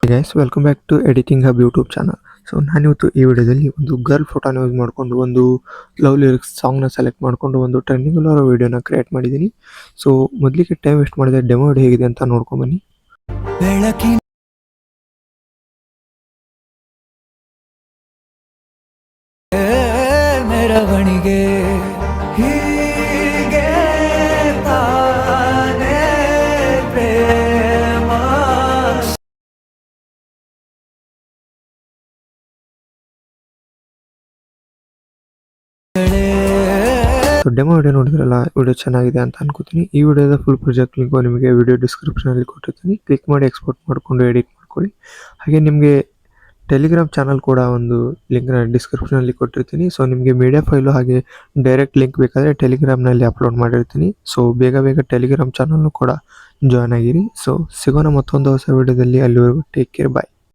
Guys welcome back to editing hub YouTube channel. So ನಾನಿವತ್ತು ಈ ವಿಡಿಯೋದಲ್ಲಿ ಒಂದು ಗರ್ಲ್ ಫೋಟೋನ ಯೂಸ್ ಮಾಡಿಕೊಂಡು ಒಂದು ಲವ್ ಲಿರಿಕ್ಸ್ ಸಾಂಗ್ನ ಸೆಲೆಕ್ಟ್ ಮಾಡಿಕೊಂಡು ಒಂದು ಟ್ರೆಂಡಿಂಗ್ ಅಲ್ಲಿರೋ ವಿಡಿಯೋನ ಕ್ರಿಯೇಟ್ ಮಾಡಿದ್ದೀನಿ. ಸೊ ಮೊದಲಿಗೆ ಟೈಮ್ ವೇಸ್ಟ್ ಮಾಡಿದೆ, ಡೆಮೋ ಹೇಗಿದೆ ಅಂತ ನೋಡ್ಕೊಂಡ್ ಬನ್ನಿ. ಬೆಳಕಿನ ಮೆರವಣಿಗೆ ಹೀಗೆ ತಾನೇ ಪ್ರೇಮ. ಸೊ ಡೆಮೋ ವಿಡಿಯೋ ನೋಡಿದ್ರಲ್ಲ, ವಿಡಿಯೋ ಚೆನ್ನಾಗಿದೆ ಅಂತ ಅನ್ಕೋತೀನಿ. ಈ ವಿಡಿಯೋದ ಫುಲ್ ಪ್ರಾಜೆಕ್ಟ್ ಲಿಂಕ್ ನಿಮಗೆ ವಿಡಿಯೋ ಡಿಸ್ಕ್ರಿಪ್ಷನ್ ಅಲ್ಲಿ ಕೊಟ್ಟಿರ್ತೀನಿ. ಕ್ಲಿಕ್ ಮಾಡಿ ಎಕ್ಸ್ಪೋರ್ಟ್ ಮಾಡಿಕೊಂಡು ಎಡಿಟ್ ಮಾಡ್ಕೊಳ್ಳಿ. ಹಾಗೆ ನಿಮಗೆ ಟೆಲಿಗ್ರಾಮ್ ಚಾನಲ್ ಕೂಡ ಒಂದು ಲಿಂಕ್ನ ಡಿಸ್ಕ್ರಿಪ್ಷನಲ್ಲಿ ಕೊಟ್ಟಿರ್ತೀನಿ. ಸೊ ನಿಮಗೆ ಮೀಡಿಯಾ ಫೈಲು ಹಾಗೆ ಡೈರೆಕ್ಟ್ ಲಿಂಕ್ ಬೇಕಾದರೆ ಟೆಲಿಗ್ರಾಮ್ನಲ್ಲಿ ಅಪ್ಲೋಡ್ ಮಾಡಿರ್ತೀನಿ. ಸೊ ಬೇಗ ಟೆಲಿಗ್ರಾಮ್ ಚಾನಲ್ನು ಕೂಡ ಜಾಯ್ನ್ ಆಗಿರಿ. ಸೊ ಸಿಗೋಣ ಮತ್ತೊಂದು ಹೊಸ ವಿಡಿಯೋದಲ್ಲಿ. ಅಲ್ಲಿವರೆಗೂ ಟೇಕ್ ಕೇರ್, ಬಾಯ್.